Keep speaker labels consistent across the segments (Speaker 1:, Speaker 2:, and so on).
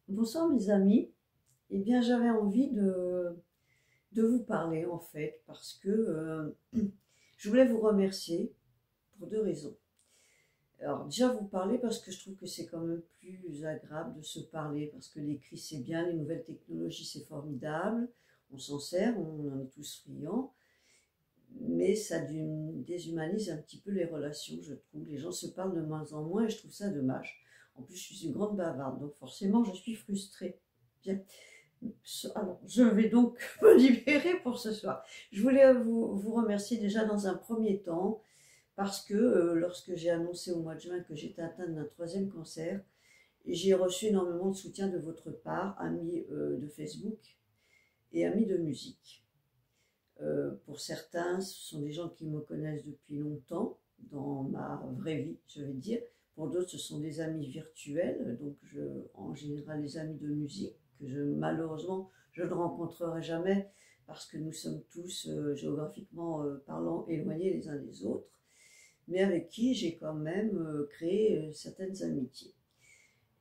Speaker 1: Bonsoir mes amis, eh bien j'avais envie de vous parler en fait parce que je voulais vous remercier pour deux raisons. Alors déjà vous parler parce que je trouve que c'est quand même plus agréable de se parler parce que l'écrit c'est bien, les nouvelles technologies c'est formidable, on s'en sert, on en est tous friands, mais ça déshumanise un petit peu les relations je trouve. Les gens se parlent de moins en moins et je trouve ça dommage. En plus je suis une grande bavarde donc forcément je suis frustrée. Bien. Alors, je vais donc me libérer pour ce soir. Je voulais vous remercier déjà dans un premier temps parce que lorsque j'ai annoncé au mois de juin que j'étais atteinte d'un troisième cancer, j'ai reçu énormément de soutien de votre part, amis de Facebook et amis de musique. Pour certains, ce sont des gens qui me connaissent depuis longtemps, dans ma vraie vie, je vais dire. Pour d'autres, ce sont des amis virtuels, donc en général les amis de musique, que malheureusement, je ne rencontrerai jamais parce que nous sommes tous, géographiquement parlant, éloignés les uns des autres, mais avec qui j'ai quand même créé certaines amitiés.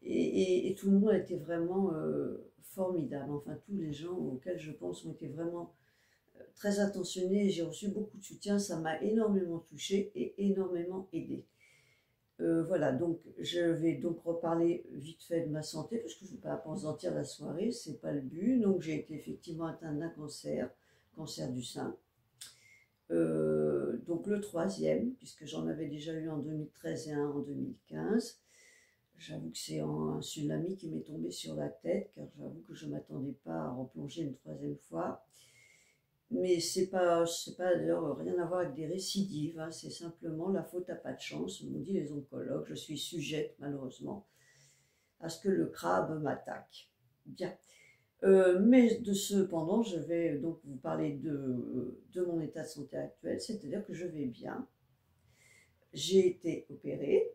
Speaker 1: Et tout le monde a été vraiment formidable. Enfin, tous les gens auxquels je pense ont été vraiment très attentionnée, j'ai reçu beaucoup de soutien, ça m'a énormément touchée et énormément aidée. Voilà, donc je vais donc reparler vite fait de ma santé, parce que je ne vais pas apesantir la soirée, c'est pas le but. Donc j'ai été effectivement atteinte d'un cancer du sein. Donc le troisième, puisque j'en avais déjà eu en 2013 et un en 2015. J'avoue que c'est un tsunami qui m'est tombé sur la tête, car j'avoue que je ne m'attendais pas à replonger une troisième fois. Mais c'est pas d'ailleurs rien à voir avec des récidives, hein, c'est simplement la faute à pas de chance, m'ont dit les oncologues. Je suis sujette malheureusement à ce que le crabe m'attaque. Bien. Mais cependant, je vais donc vous parler de mon état de santé actuel, c'est-à-dire que je vais bien. J'ai été opérée.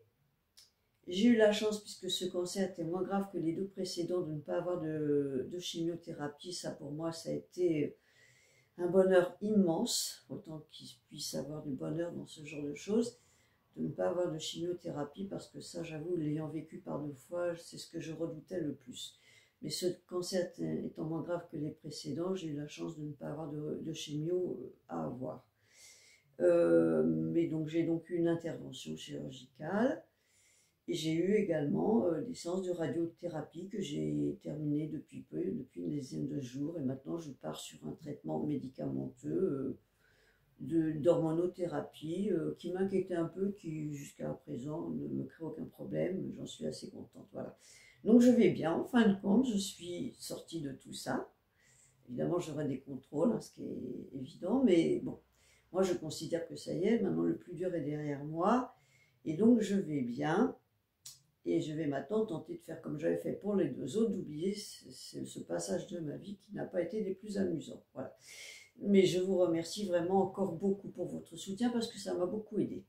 Speaker 1: J'ai eu la chance, puisque ce cancer était moins grave que les deux précédents, de ne pas avoir de chimiothérapie. Ça, pour moi, ça a été un bonheur immense, autant qu'il puisse avoir du bonheur dans ce genre de choses, de ne pas avoir de chimiothérapie, parce que ça, j'avoue, l'ayant vécu par deux fois, c'est ce que je redoutais le plus. Mais ce cancer étant moins grave que les précédents, j'ai eu la chance de ne pas avoir de chimio à avoir. Mais donc j'ai donc eu une intervention chirurgicale. Et j'ai eu également des séances de radiothérapie que j'ai terminées depuis peu, depuis une dizaine de jours. Et maintenant, je pars sur un traitement médicamenteux d'hormonothérapie qui m'inquiétait un peu, qui jusqu'à présent ne me crée aucun problème. J'en suis assez contente. Voilà. Donc je vais bien. En fin de compte, je suis sortie de tout ça. Évidemment, j'aurai des contrôles, hein, ce qui est évident. Mais bon, moi, je considère que ça y est. Maintenant, le plus dur est derrière moi. Et donc, je vais bien. Et je vais maintenant tenter de faire comme j'avais fait pour les deux autres, d'oublier ce passage de ma vie qui n'a pas été des plus amusants. Voilà. Mais je vous remercie vraiment encore beaucoup pour votre soutien parce que ça m'a beaucoup aidé.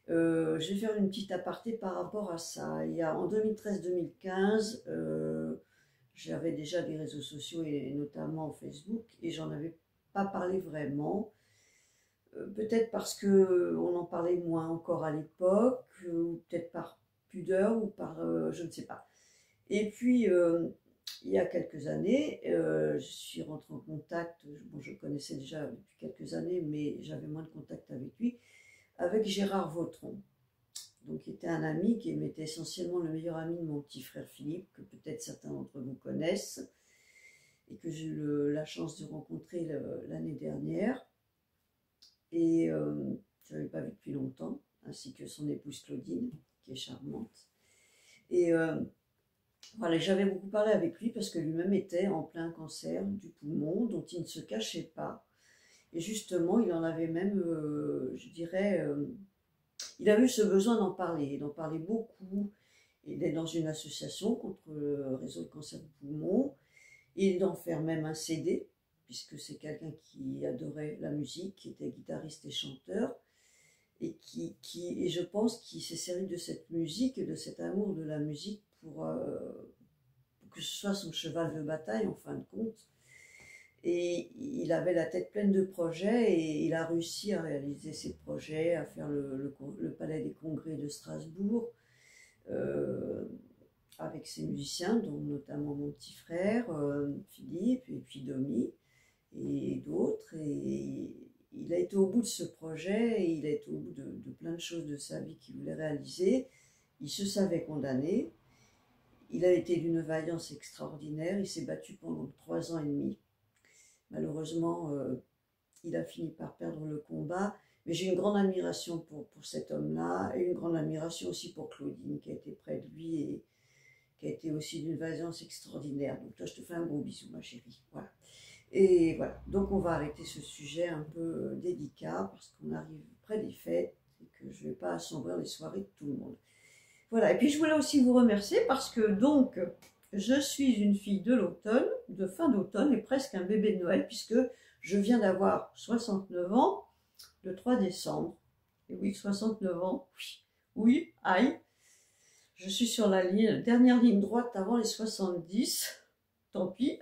Speaker 1: Je vais faire une petite aparté par rapport à ça. En 2013-2015, j'avais déjà des réseaux sociaux et notamment Facebook et j'en avais pas parlé vraiment. Peut-être parce qu'on en parlait moins encore à l'époque, ou peut-être par pudeur ou par je ne sais pas. Et puis il y a quelques années, je suis rentrée en contact, bon je le connaissais déjà depuis quelques années, mais j'avais moins de contact avec lui, avec Gérard Vautron, donc qui était un ami qui était essentiellement le meilleur ami de mon petit frère Philippe, que peut-être certains d'entre vous connaissent, et que j'ai eu la chance de rencontrer l'année dernière. Et je ne l'avais pas vu depuis longtemps, ainsi que son épouse Claudine, qui est charmante. Et voilà, j'avais beaucoup parlé avec lui parce que lui-même était en plein cancer du poumon, dont il ne se cachait pas. Et justement, il en avait même, je dirais, il a eu ce besoin d'en parler beaucoup. Il est dans une association contre le réseau de cancer du poumon, et d'en faire même un CD, puisque c'est quelqu'un qui adorait la musique, qui était guitariste et chanteur, et et je pense qu'il s'est servi de cette musique et de cet amour de la musique pour que ce soit son cheval de bataille en fin de compte. Et il avait la tête pleine de projets et il a réussi à réaliser ses projets, à faire le Palais des Congrès de Strasbourg, avec ses musiciens, dont notamment mon petit frère Philippe, et puis Domi, et d'autres. Et il a été au bout de ce projet, et il a été au bout de plein de choses de sa vie qu'il voulait réaliser. Il se savait condamné. Il a été d'une vaillance extraordinaire. Il s'est battu pendant 3 ans et demi. Malheureusement, il a fini par perdre le combat. Mais j'ai une grande admiration pour cet homme-là, et une grande admiration aussi pour Claudine, qui a été près de lui et qui a été aussi d'une vaillance extraordinaire. Donc toi, je te fais un gros bisou, ma chérie. Voilà. Et voilà, donc on va arrêter ce sujet un peu délicat, parce qu'on arrive près des fêtes, et que je ne vais pas assombrir les soirées de tout le monde. Voilà, et puis je voulais aussi vous remercier, parce que donc, je suis une fille de l'automne, de fin d'automne, et presque un bébé de Noël, puisque je viens d'avoir 69 ans, le 3 décembre. Et oui, 69 ans, oui, aïe. Je suis sur la dernière ligne droite avant les 70. Tant pis,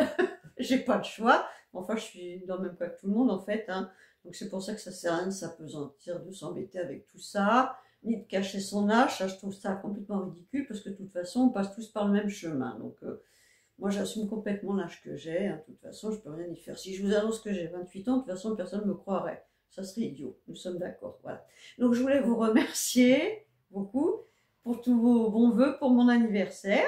Speaker 1: j'ai pas le choix. Enfin, je suis dans le même cas que tout le monde en fait. Hein. Donc c'est pour ça que ça sert à rien de s'apesantir, de s'embêter avec tout ça, ni de cacher son âge. Ça, je trouve ça complètement ridicule, parce que de toute façon, on passe tous par le même chemin. Donc moi, j'assume complètement l'âge que j'ai. Hein. De toute façon, je peux rien y faire. Si je vous annonce que j'ai 28 ans, de toute façon, personne ne me croirait. Ça serait idiot, nous sommes d'accord, voilà. Donc je voulais vous remercier beaucoup pour tous vos bons vœux pour mon anniversaire.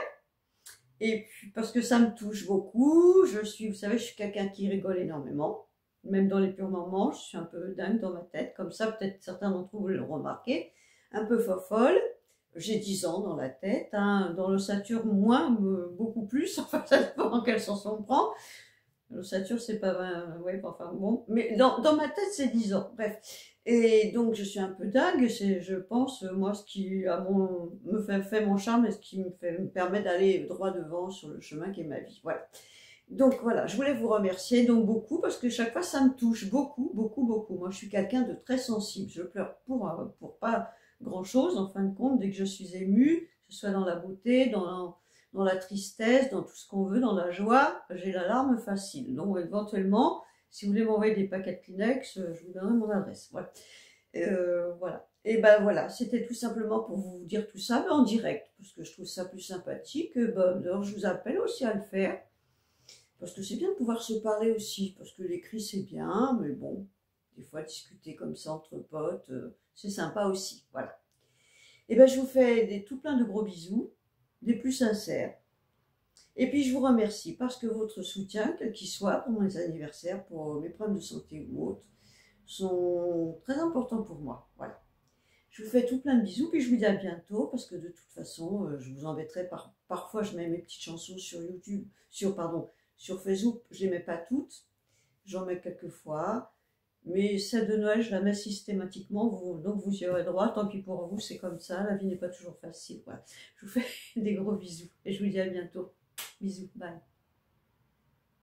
Speaker 1: Et puis parce que ça me touche beaucoup, vous savez, je suis quelqu'un qui rigole énormément, même dans les purs moments, je suis un peu dingue dans ma tête, comme ça, peut-être certains d'entre vous le remarquez, un peu fofolle. J'ai 10 ans dans la tête, hein, dans l'ossature moins, beaucoup plus, enfin ça dépend dans quel sens on prend. L'ossature, c'est pas 20, ouais, enfin bon, mais dans ma tête, c'est 10 ans, bref. Et donc, je suis un peu dingue, c'est, je pense, moi, ce qui me fait mon charme, et ce qui me permet d'aller droit devant sur le chemin qui est ma vie, voilà. Donc, voilà, je voulais vous remercier donc beaucoup, parce que chaque fois, ça me touche beaucoup, beaucoup, beaucoup. Moi, je suis quelqu'un de très sensible, je pleure pour pas grand-chose, en fin de compte, dès que je suis émue, que ce soit dans la beauté, dans la tristesse, dans tout ce qu'on veut, dans la joie, j'ai la larme facile. Donc éventuellement, si vous voulez m'envoyer des paquets de Kleenex, je vous donnerai mon adresse. Voilà. Voilà. Et ben voilà, c'était tout simplement pour vous dire tout ça, mais en direct, parce que je trouve ça plus sympathique. Alors je vous appelle aussi à le faire, parce que c'est bien de pouvoir se parler aussi, parce que l'écrit c'est bien, mais bon, des fois discuter comme ça entre potes, c'est sympa aussi. Voilà. Et ben je vous fais tout plein de gros bisous, des plus sincères. Et puis je vous remercie, parce que votre soutien, quel qu'il soit, pour mes anniversaires, pour mes problèmes de santé ou autres, sont très importants pour moi. Voilà. Je vous fais tout plein de bisous, puis je vous dis à bientôt, parce que de toute façon, je vous embêterai parfois, je mets mes petites chansons sur YouTube, sur Facebook, je les mets pas toutes, j'en mets quelques fois, mais celle de Noël, je la mets systématiquement, donc vous y aurez droit, tant pis pour vous, c'est comme ça, la vie n'est pas toujours facile. Voilà. Je vous fais des gros bisous, et je vous dis à bientôt. Bisous, bye.